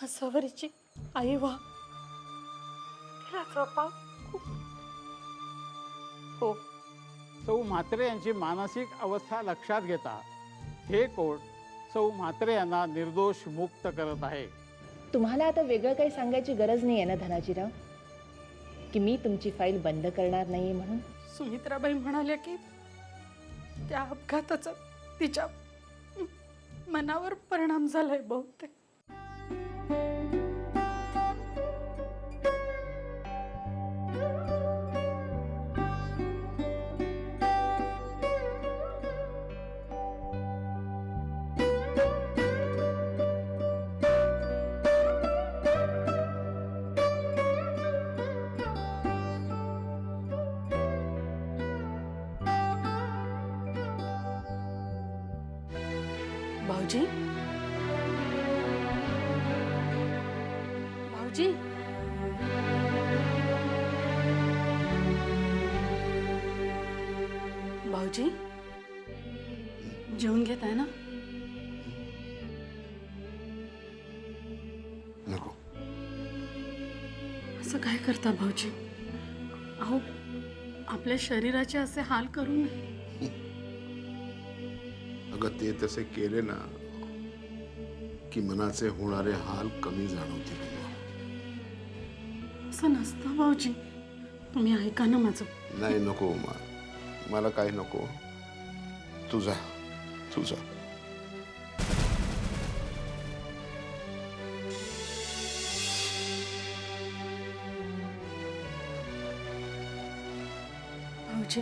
सवरीची आई व्हा, तिला जपा. हो. सौ म्हात्रे यांची मानसिक अवस्था लक्षात घेता हे कोर्ट सौ म्हात्रे यांना निर्दोष मुक्त करत आहे. तुम्हाला आता वेगळं काही सांगायची गरज नाही आहे ना धनाजीराव, की मी तुमची फाईल बंद करणार नाहीये म्हणून. सुमित्राबाई म्हणाल्या की त्या अपघाताचा तिच्या मनावर परिणाम झालाय बहुतेक. भाऊजी, भाऊजी, भाऊजी, जेवून घेत आहे ना? नको. असं काय करता भाऊजी? अहो, आपल्या शरीराचे असे हाल करू नये. अगं ते तसे केले ना की मनाचे होणारे हाल कमी जाणवतील. असं नसतं भाऊजी, तुम्ही ऐका ना माझं. नाही नको उमा, मला काही नको. तुझा तुझा भाऊजी,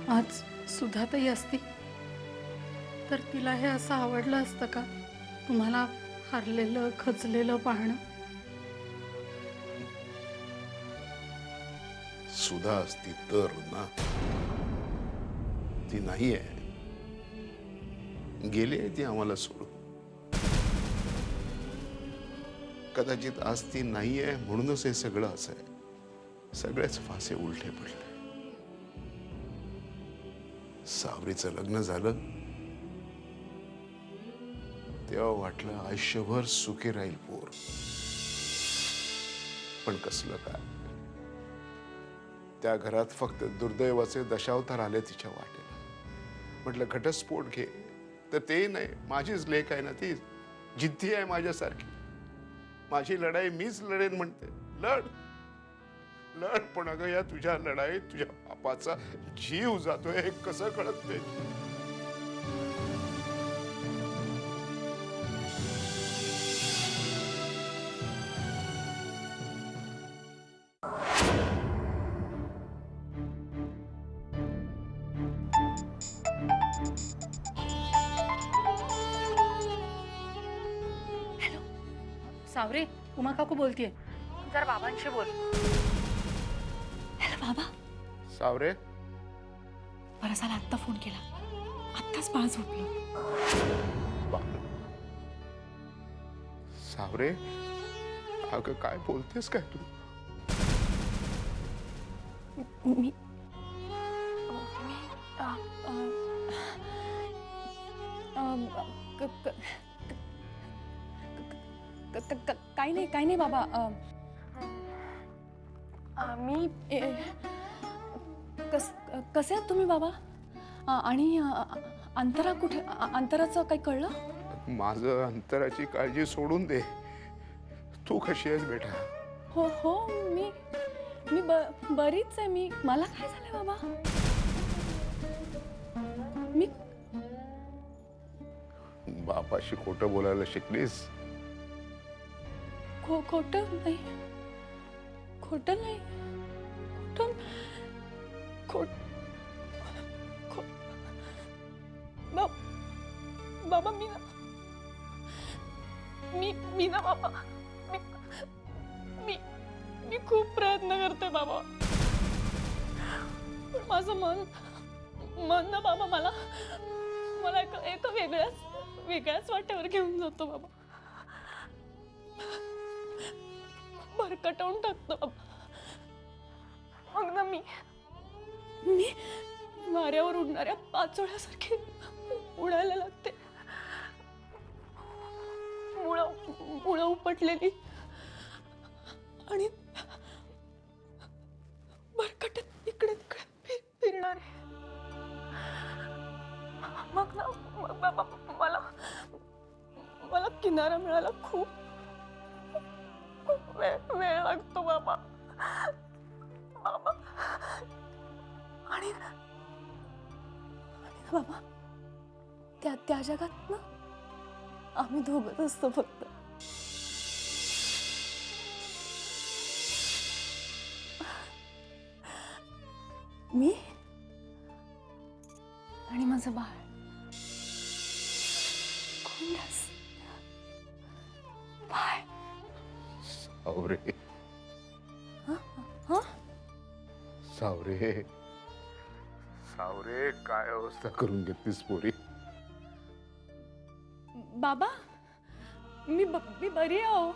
आज सुधाताई असती तर तिला हे असं आवडलं असतं का? तुम्हाला हरलेलं खचलेलं पाहणं. सुधा असती तर ना. ती नाही आहे, गेली आहे ती आम्हाला सोडून. कदाचित आज ती नाही आहे म्हणूनच हे सगळं असं आहे. सगळेच फासे उलटे पडले. सावरीचं लग्न झालं तेव्हा वाटलं आयुष्यभर सुखी राहील पोर, पण कसलं काय. त्या घरात फक्त दुर्दैवाचे दशावतार आले तिच्या वाटेला. म्हटलं घटस्फोट घे, तर तेही नाही. माझीच लेक आहे ना ती, जिद्दी आहे माझ्यासारखी. माझी लढाई मीच लढेन म्हणते. लढ लढ, पण अगं या तुझ्या लढाईत तुझ्या बापाचा जीव जातोय हे कसं कळत नाही. सावरे, उमा काकू बोलतीये, जरा बाबांशी बोल. हॅलो बाबा. सावरे, बरं झालं आत्ता फोन केला, आत्ताच बाळ झोपलं. सावरे, अगं काय बोलतेस काय तू? मी काही नाही बाबा. मी कसे आहात तुम्ही बाबा? आणि अंतराचं काही कळलं? माझं अंतराची काळजी सोडून दे. तू कशी आहेस बेटा? हो मी बरीच आहे. मला काय झालंय बाबा? मी बापाशी खोटं बोलायला शिकलीस? खोटं नाही. बाबा मी ना बाबा, मी खूप प्रयत्न करते बाबा, पण माझं मन ना बाबा मला एका वेगळ्याच वाटेवर घेऊन जातो बाबा. भरकटवून टाकतो बाबा. मग ना मी वाऱ्यावर उडणाऱ्या पाचोळ्यासारखी उडायला लागते. मुळं उपटलेली आणि भरकटत इकडे तिकडे फिरणार आहे. मग ना बाबा मला किनारा मिळायला खूप खूप वेळ लागतो बाबा. बाबा आणि बाबा त्या जगात ना आम्ही दोघंच असतो फक्त. मी आणि माझं बाळ. कोणलास बाळ? सावरे हा सावरे सावरे, काय अवस्था करून घेतलीस पोरी. बाबा मी बरी आहे अहो.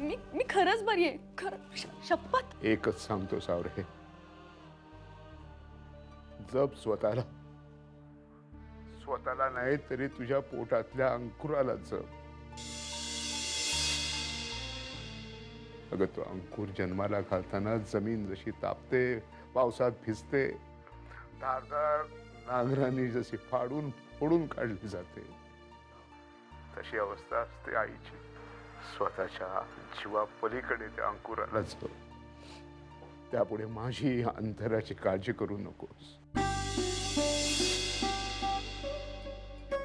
मी खरंच बरी आहे, खरं शपथ. एकच सांगतो सावरे, जप स्वतःला नाही तरी तुझ्या पोटातल्या अंकुराला जप. अगं तो अंकुर जन्माला घालताना जमीन जशी तापते, पावसात भिजते, धारदार नांगराने जशी फाडून फोडून काढली जाते, तशी अवस्था असते आईची. स्वतःच्या जीवा पलीकडे त्या अंकुराला जप. त्यापुढे माझी अंतराची काळजी करू नकोस.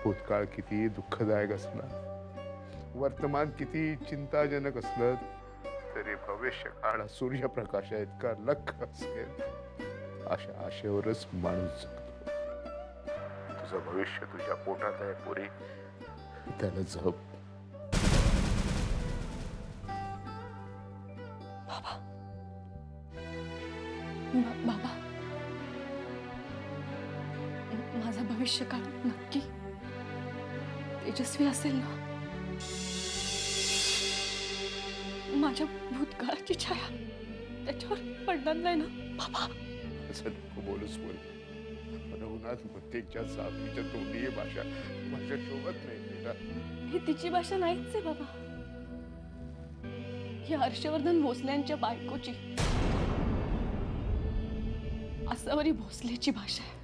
भूतकाळ किती दुःखदायक असला, वर्तमान किती चिंताजनक असलं, तरी भविष्य काळ सूर्यप्रकाशा इतका लख असेल, अशा आशेवरच माणूस जगतो. तुझं भविष्य तुझ्या पोटात आहे पोरी, त्याला जप. बाबा माझा भविष्यकाळ नक्की तेजस्वी असेल ना? माझ्या भूतकाळाची छाया त्याच्यावर पडणार नाही ना बाबा? असं नको बोलूस बोल. रघुनाथ मुत्तेच्या साथीच्या तोंडी ही भाषा शोभत नाही बेटा. ही तिची भाषा नाहीच आहे बाबा. ही हर्षवर्धन भोसल्यांच्या बायकोची, आसावरी भोसलेची भाषा आहे.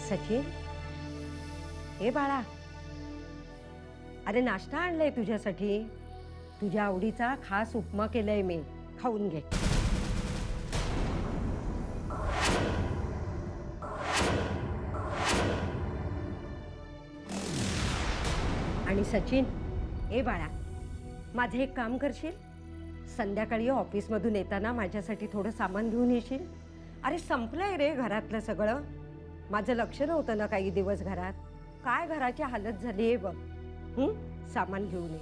सचिन, हे बाळा, अरे नाश्ता आणलाय तुझ्यासाठी. तुझ्या आवडीचा खास उपमा केलाय मी, खाऊन घे. आणि सचिन, हे बाळा, माझे एक काम करशील? संध्याकाळी ऑफिसमधून येताना माझ्यासाठी थोडं सामान घेऊन येशील? अरे संपलंय रे घरातलं सगळं. माझं लक्ष नव्हतं ना काही दिवस घरात. काय घराची हालत झाली आहे बघ. सामान घेऊन ये.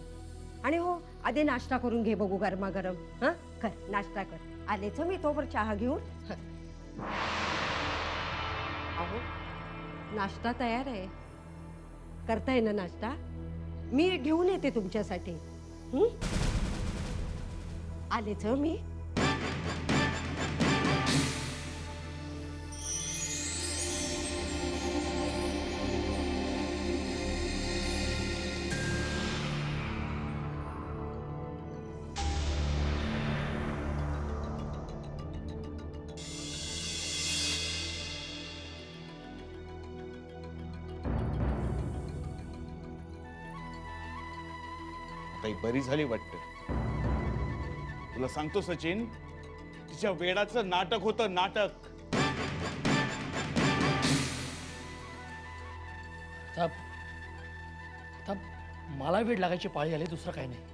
आणि हो, आधी नाश्ता करून घे बघू गरमागरम. हां कर, नाश्ता कर. आलेच मी तोवर चहा घेऊन. नाश्ता तयार आहे. करताय ना नाश्ता? मी घेऊन येते तुमच्यासाठी. हं? आलेच हं मी. काही बरी झाली वाटतं. तुला सांगतो सचिन, तिच्या वेडाचं नाटक होतं, नाटक. थांब थांब, मला वेळ लागायची पाळी आली, दुसरं काही नाही.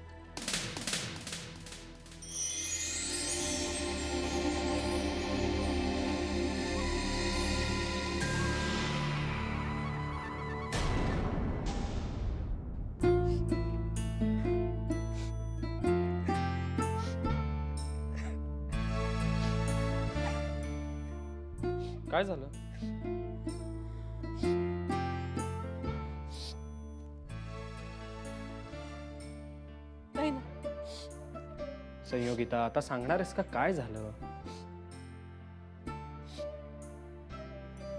काय झालं? नाही ना. संयोगिता, आता सांगणार आहेस का काय झालं?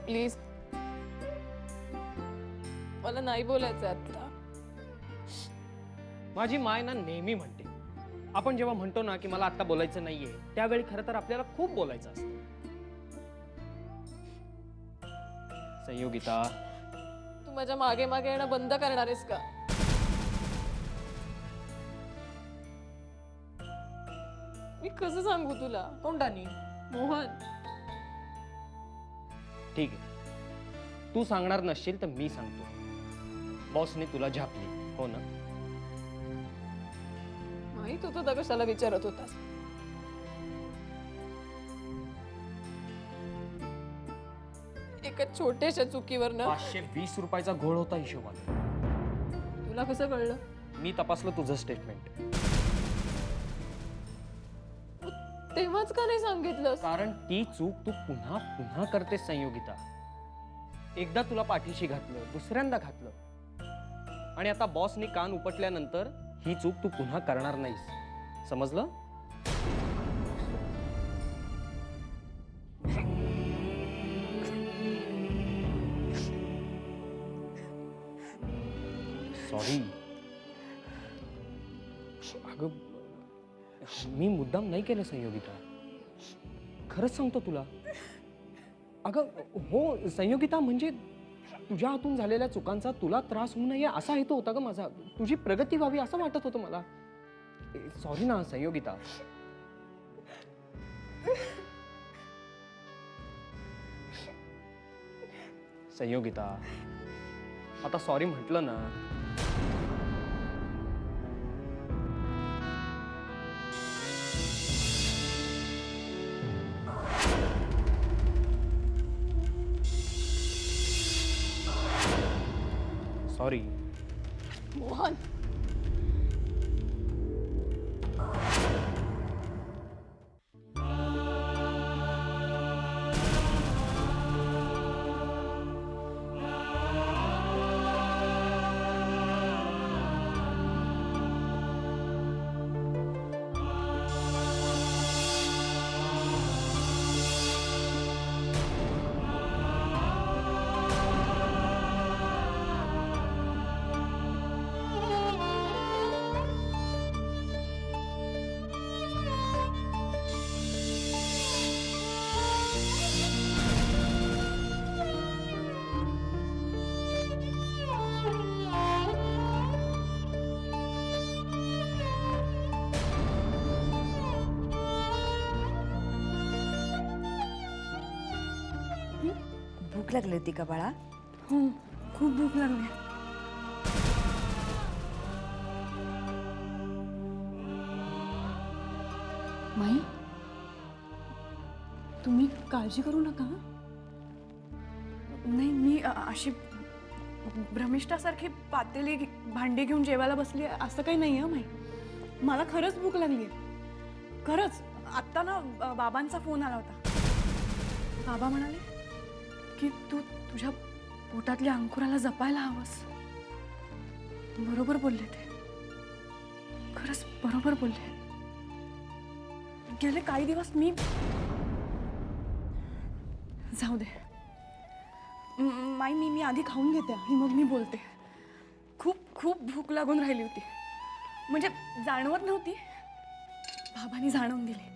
प्लीज, मला नाही बोलायचं आता. माझी माय ना नेहमी म्हणते, आपण जेव्हा म्हणतो ना की मला आता बोलायचं नाहीये, त्यावेळी खरं तर आपल्याला खूप बोलायचं असतं. संयोगिता, तू माझ्या मागे मागे येणं बंद करणार आहेस का? मी कसं सांगू तुला? तोंडानी. मोहन, ठीक आहे, तू सांगणार नसशील तर मी सांगतो. बॉसने तुला झापली, हो ना? माहित होतं तर कशाला विचारत होतास? एका छोट्याशा चुकीवरनं 520 रुपयाचा घोळ होता हिशोबात. तुला कसं कळलं? मी तपासलं तुझं स्टेटमेंट. तेव्हाच का नाही सांगितलंस? कारण ती चूक तू पुन्हा पुन्हा करतेस संयोगिता. एकदा तुला पाठीशी घातलं, दुसऱ्यांदा घातलं, आणि आता बॉसने कान उपटल्यानंतर ही चूक तू पुन्हा करणार नाहीस. समजलं? सॉरी. अगं, मी मुद्दाम नाही केलं संयोगिता, खरंच सांगतो तुला. अगं हो संयोगिता, म्हणजे तुझ्या हातून झालेल्या चुकांचा तुला त्रास होऊ नये असा हेतू होता ग माझा. तुझी प्रगती व्हावी असं वाटत होतं मला. सॉरी ना संयोगिता. संयोगिता, आता सॉरी म्हटलं ना. सॉरी. मोहन, भूक लागली होती का बाळा? हो, खूप भूक लागली. माई, तुम्ही काळजी करू नका. नाही, मी अशी भ्रमिष्ठासारखी पातेली भांडी घेऊन जेवायला बसली असं काही नाही आहे माई. मला खरंच भूक लागली आहे, खरंच. आत्ता ना बाबांचा फोन आला होता. बाबा म्हणाले की तू तुझ्या पोटातल्या अंकुराला जपायला हवंस. बरोबर बोलले ते. खरंच बरोबर बोलले. गेले काही दिवस मी जाऊ दे माई, मी आधी खाऊन घेते आणि मग मी बोलते. खूप खूप भूक लागून राहिली होती, म्हणजे जाणवत नव्हती, बाबांनी जाणवून दिली.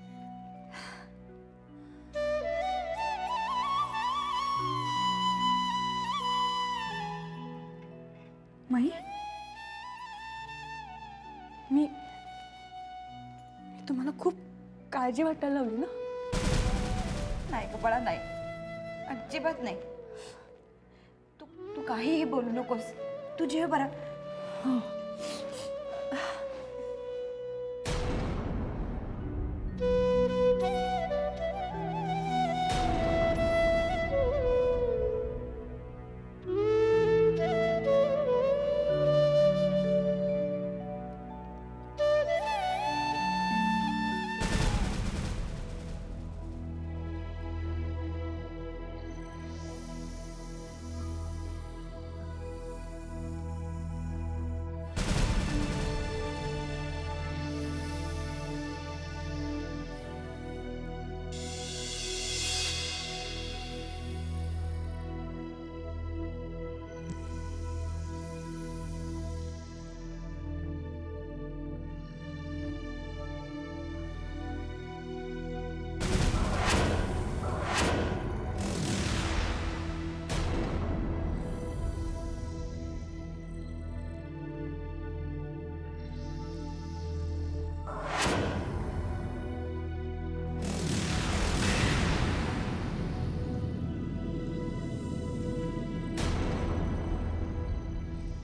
माई, मी तुम्हाला खूप काळजी वाटायला लावली ना? नाही ग बाळा, नाही, अजिबात नाही. तू काहीही बोलू नकोस. तू जेव बरं.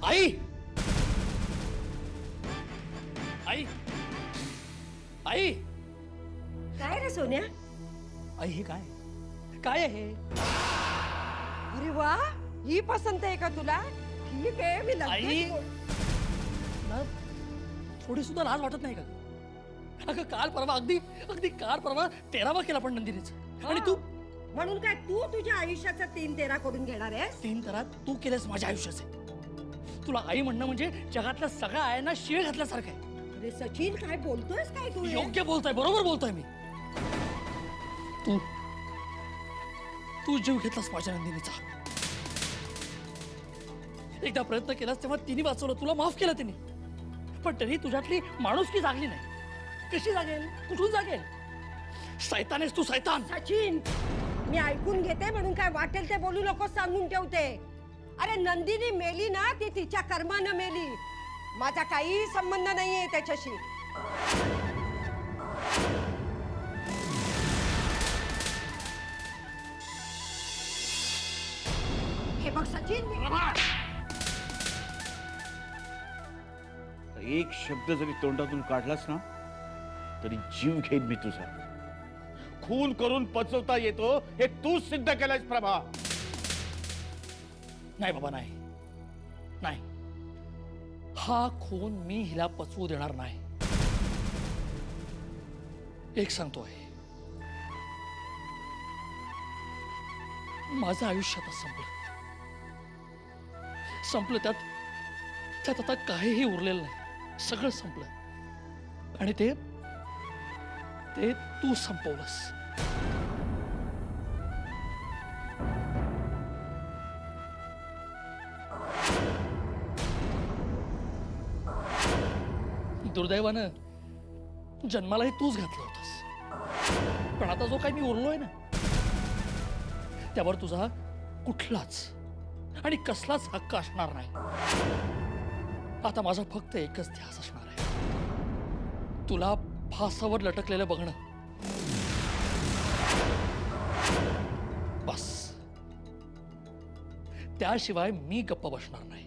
आई आई आई काय रे सोन्या? आई हे काय काय आहे? अरे वा, ही पसंत आहे का तुला? ठीक आहे, मी आई लगेच तुला थोडी सुद्धा लाज वाटत नाही का? अगं काल परवा अगदी अगदी काल परवा 13वा केला पण नंदिनीचं. आणि तू म्हणून काय तू तुझ्या आयुष्याचा 3-13 करून घेणार आहेस? 3 तरात तू केलंस माझ्या आयुष्याचे. तुला आई म्हणणं म्हणजे जगातल्या सगळ्या आयांना शिळ घातल्यासारखं आहे. अरे सचिन, काय बोलतोयस काय तू हे? योग्य बोलतोय, बरोबर बोलतोय मी. तू तू जीव घेतलास माझ्या नंदिनीचा. एकदा प्रयत्न केलास तेव्हा तिने वाचवलं, तुला माफ केलं तिने. पण तरी तुझ्यातली माणुसकी जागली नाही. कशी जागेल? कुठून जागेल? सैतान आहेस तू, सैतान. सचिन, मी ऐकून घेते म्हणून काय वाटेल ते बोलू नकोस, सांगून ठेवते. अरे नंदिनी मेली ना, ती तिच्या कर्मानं मेली. माझा काही संबंध नाहीये त्याच्याशी. हे बघ सचिन, एक शब्द जरी तोंडातून काढलास ना तरी जीव घेईन मी तुझा. खून करून पचवता येतो हे तूच सिद्ध केलंयस प्रभा. नाही बाबा, नाही नाही, हा खून मी हिला पचवू देणार नाही. एक सांगतोय, माझं आयुष्य आता संपलं. त्यात आता काहीही उरलेलं नाही. सगळं संपलं. आणि ते तू संपवलंस. दुर्दैवानं जन्मालाही तूच घातलं होतंस. पण आता जो काही मी उरलोय ना, त्यावर तुझा कुठलाच आणि कसलाच हक्क असणार नाही. आता माझा फक्त एकच ध्यास असणार आहे, तुला फासावर लटकलेलं बघणं. बस. त्याशिवाय मी गप्प बसणार नाही.